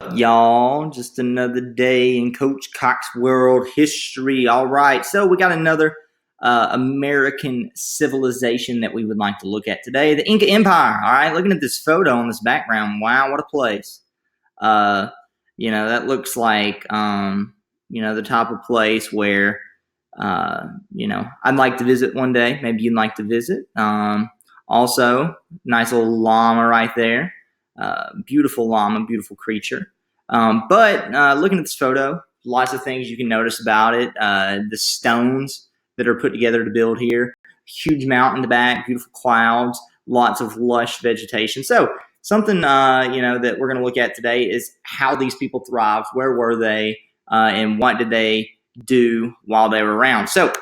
up, y'all? Just another day in Coach Cox world history. All right, so we got another American civilization that we would like to look at today, the Inca Empire. All right, looking at this photo on this background, wow, what a place. That looks like, the type of place where, I'd like to visit one day. Maybe you'd like to visit. Also, nice little llama right there. Beautiful llama, beautiful creature. But looking at this photo, lots of things you can notice about it. The stones that are put together to build here, huge mountain in the back, beautiful clouds, lots of lush vegetation. So something that we're going to look at today is how these people thrived, where were they, and what did they do while they were around. So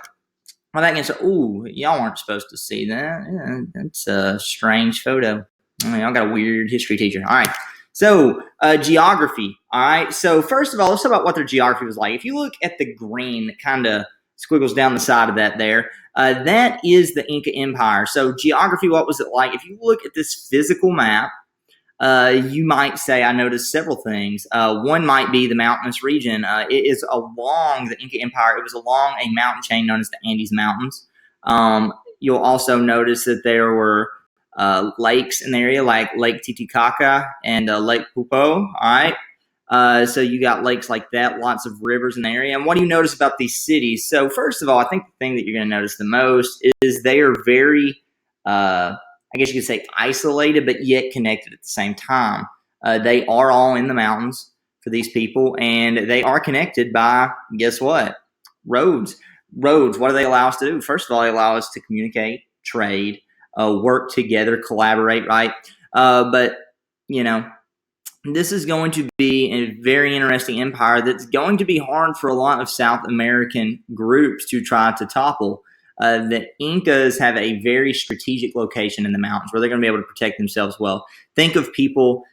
well, that gets, y'all aren't supposed to see that. Yeah, that's a strange photo. Y'all got a weird history teacher. All right. So geography. All right. So first of all, let's talk about what their geography was like. If you look at the green that kind of squiggles down the side of that there, that is the Inca Empire. So geography, what was it like? If you look at this physical map, you might say, I noticed several things. One might be the mountainous region. It is along the Inca Empire. It was along a mountain chain known as the Andes Mountains. You'll also notice that there were lakes in the area, like Lake Titicaca and Lake Poopó. All right. So you got lakes like that, lots of rivers in the area. And what do you notice about these cities? So first of all, I think the thing that you're going to notice the most is they are very I guess you could say isolated, but yet connected at the same time. They are all in the mountains for these people, and they are connected by, guess what? Roads. Roads, what do they allow us to do? First of all, they allow us to communicate, trade, work together, collaborate, right? But this is going to be a very interesting empire that's going to be hard for a lot of South American groups to try to topple. The Incas have a very strategic location in the mountains where they're going to be able to protect themselves well. Think of people,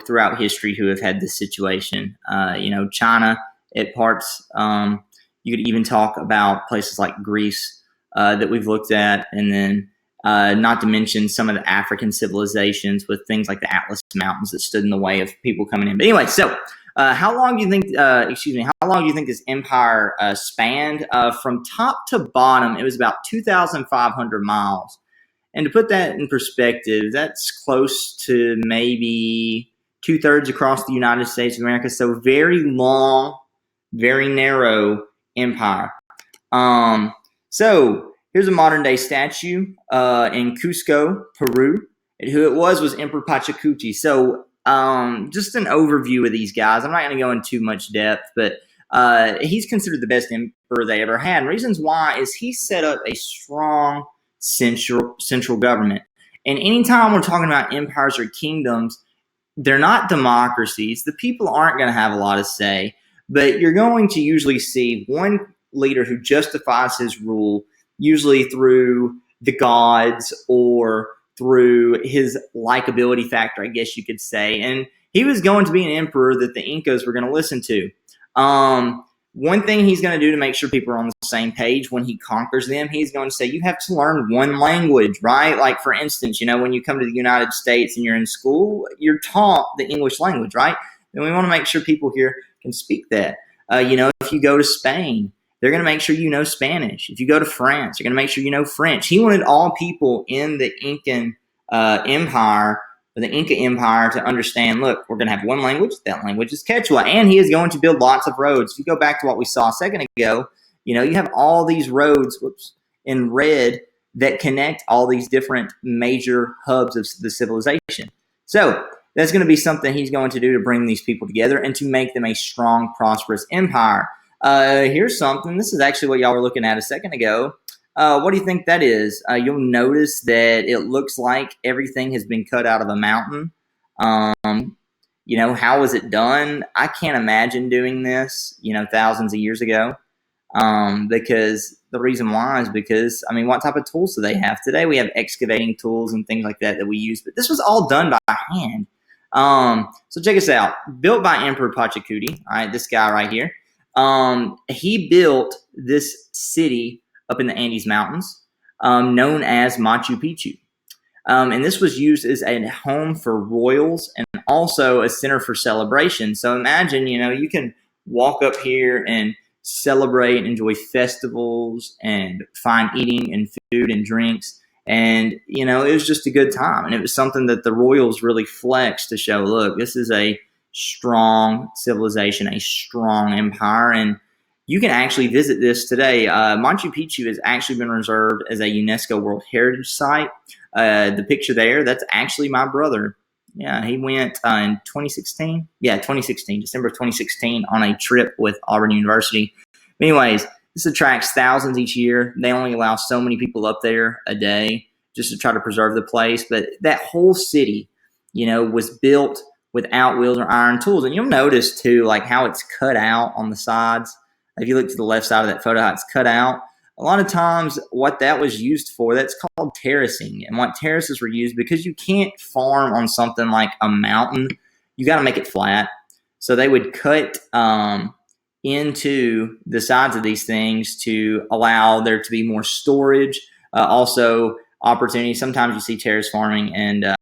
throughout history who have had this situation. China at parts. You could even talk about places like Greece that we've looked at, and then not to mention some of the African civilizations with things like the Atlas Mountains that stood in the way of people coming in. But anyway, so how long do you think? How long do you think this empire spanned? From top to bottom, it was about 2,500 miles. And to put that in perspective, that's close to maybe 2/3 across the United States of America. So very long, very narrow empire. So here's a modern day statue in Cusco, Peru. And who it was Emperor Pachacuti. So just an overview of these guys. I'm not going to go into too much depth, but he's considered the best emperor they ever had. And reasons why is he set up a strong central government. And anytime we're talking about empires or kingdoms, they're not democracies. The people aren't going to have a lot of say, but you're going to usually see one leader who justifies his rule, usually through the gods or through his likability factor, I guess you could say. And he was going to be an emperor that the Incas were going to listen to. One thing he's going to do to make sure people are on the same page when he conquers them, he's going to say, you have to learn one language, right? Like, for instance, when you come to the United States and you're in school, you're taught the English language, right? And we want to make sure people here can speak that. If you go to Spain, they're going to make sure you know Spanish. If you go to France, they're going to make sure you know French. He wanted all people in the Incan Empire, or the Inca Empire, to understand, look, we're going to have one language. That language is Quechua. And he is going to build lots of roads. If you go back to what we saw a second ago, you have all these roads in red that connect all these different major hubs of the civilization. So that's going to be something he's going to do to bring these people together and to make them a strong, prosperous empire. Here's something. This is actually what y'all were looking at a second ago. What do you think that is? You'll notice that it looks like everything has been cut out of a mountain. How was it done? I can't imagine doing this, thousands of years ago. Because the reason why is because, what type of tools do they have? Today we have excavating tools and things like that we use, but this was all done by hand. So check us out. Built by Emperor Pachacuti, all right, this guy right here. He built this city up in the Andes Mountains, known as Machu Picchu. And this was used as a home for royals and also a center for celebration. So imagine, you can walk up here and celebrate and enjoy festivals and fine eating and food and drinks. And, it was just a good time. And it was something that the royals really flexed to show, look, this is a strong civilization, a strong empire. And you can actually visit this today. Machu Picchu has actually been reserved as a UNESCO World Heritage Site. The picture there, that's actually my brother. Yeah, he went in 2016. Yeah, 2016, December of 2016, on a trip with Auburn University. But anyways, this attracts thousands each year. They only allow so many people up there a day just to try to preserve the place. But that whole city, was built without wheels or iron tools. And you'll notice, too, like how it's cut out on the sides. If you look to the left side of that photo, how it's cut out. A lot of times what that was used for, that's called terracing. And what terraces were used, because you can't farm on something like a mountain, you got to make it flat. So they would cut into the sides of these things to allow there to be more storage, also opportunity. Sometimes you see terrace farming and,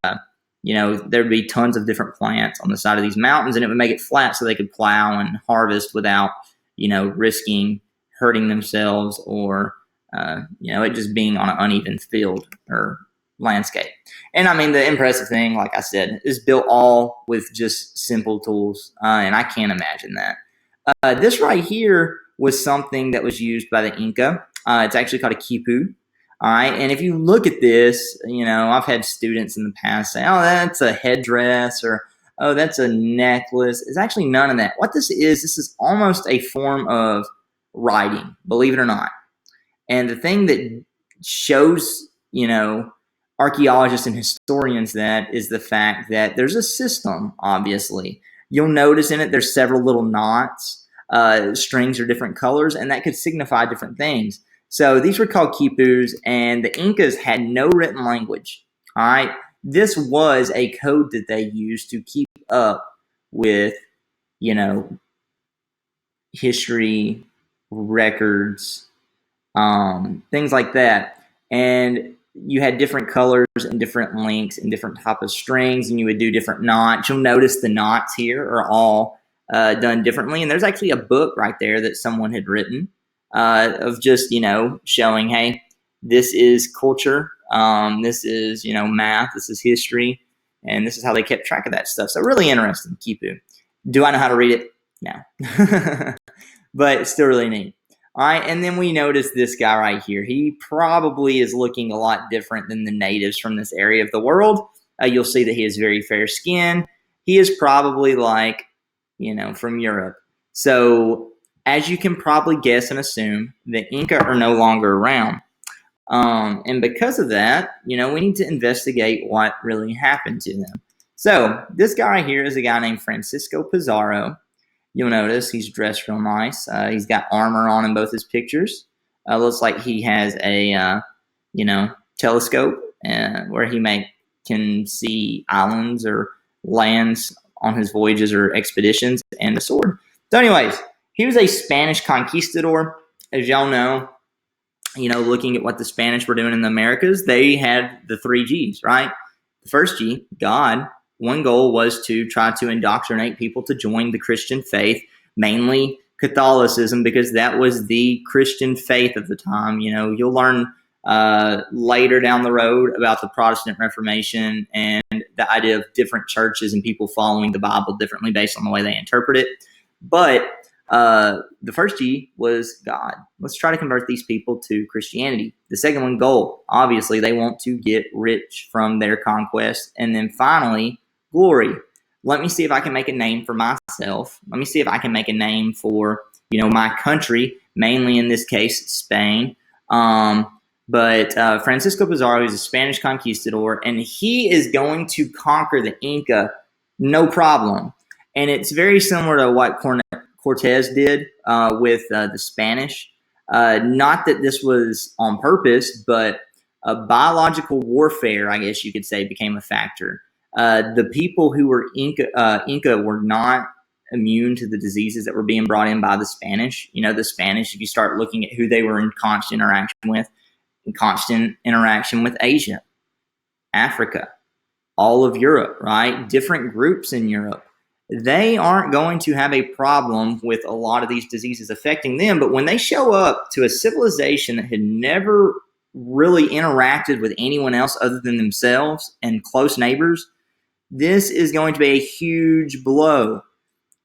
there'd be tons of different plants on the side of these mountains, and it would make it flat so they could plow and harvest without, risking hurting themselves or, it just being on an uneven field or landscape. And I mean, the impressive thing, like I said, is built all with just simple tools. And I can't imagine that. This right here was something that was used by the Inca. It's actually called a quipu. All right. And if you look at this, I've had students in the past say, oh, that's a headdress, or, oh, that's a necklace. It's actually none of that. What this is almost a form of writing, believe it or not. And the thing that shows, archaeologists and historians that is the fact that there's a system, obviously. You'll notice in it there's several little knots. Strings are different colors, and that could signify different things. So these were called quipus, and the Incas had no written language. All right. This was a code that they used to keep up with, history, records, things like that. And you had different colors and different lengths and different type of strings, and you would do different knots. You'll notice the knots here are all done differently. And there's actually a book right there that someone had written of just, showing, hey, this is culture. This is, math. This is history. And this is how they kept track of that stuff. So really interesting, quipu. Do I know how to read it? No. But it's still really neat. All right, and then we notice this guy right here. He probably is looking a lot different than the natives from this area of the world. You'll see that he has very fair skin. He is probably like, from Europe. So as you can probably guess and assume, the Inca are no longer around. And because of that, we need to investigate what really happened to them. So this guy right here is a guy named Francisco Pizarro. You'll notice he's dressed real nice. He's got armor on in both his pictures. Looks like he has a, telescope where he can see islands or lands on his voyages or expeditions, and a sword. So anyways, he was a Spanish conquistador. As y'all know, looking at what the Spanish were doing in the Americas, they had the 3 G's, right? The first G, God. One goal was to try to indoctrinate people to join the Christian faith, mainly Catholicism, because that was the Christian faith at the time. You'll learn later down the road about the Protestant Reformation and the idea of different churches and people following the Bible differently based on the way they interpret it. But the first G was God. Let's try to convert these people to Christianity. The second one, goal. Obviously, they want to get rich from their conquest. And then finally, glory. Let me see if I can make a name for myself. Let me see if I can make a name for, my country, mainly in this case, Spain. But Francisco Pizarro is a Spanish conquistador, and he is going to conquer the Inca, no problem. And it's very similar to what Cortez did with the Spanish. Not that this was on purpose, but biological warfare, I guess you could say, became a factor. The people who were Inca were not immune to the diseases that were being brought in by the Spanish. The Spanish, if you start looking at who they were in constant interaction with Asia. Africa, all of Europe, right? Different groups in Europe. They aren't going to have a problem with a lot of these diseases affecting them. But when they show up to a civilization that had never really interacted with anyone else other than themselves and close neighbors, this is going to be a huge blow.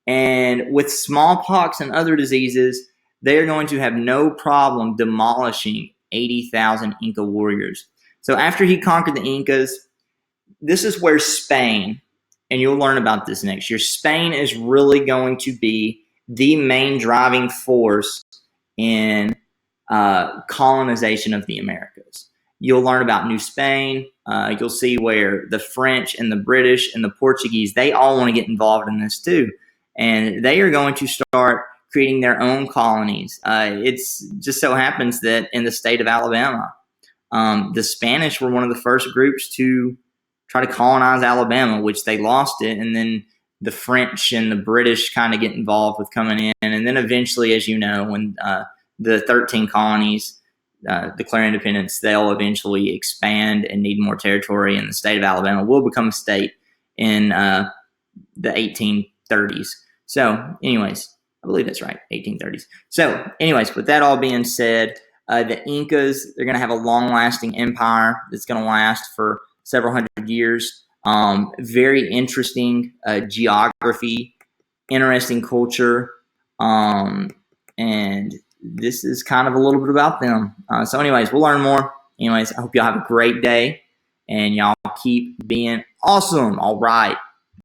And with smallpox and other diseases, they are going to have no problem demolishing 80,000 Inca warriors. So after he conquered the Incas, this is where Spain, and you'll learn about this next year, Spain is really going to be the main driving force in colonization of the Americas. You'll learn about New Spain. You'll see where the French and the British and the Portuguese, they all want to get involved in this too. And they are going to start creating their own colonies. It's just so happens that in the state of Alabama, the Spanish were one of the first groups to try to colonize Alabama, which they lost it. And then the French and the British kind of get involved with coming in. And then eventually, as you know, when the 13 colonies declare independence, they'll eventually expand and need more territory. And the state of Alabama will become a state in the 1830s. So anyways, I believe that's right, 1830s. So anyways, with that all being said, the Incas, they're going to have a long-lasting empire that's going to last for several hundred years. Very interesting geography, interesting culture, and this is kind of a little bit about them. So anyways, we'll learn more. Anyways, I hope y'all have a great day, and y'all keep being awesome. All right.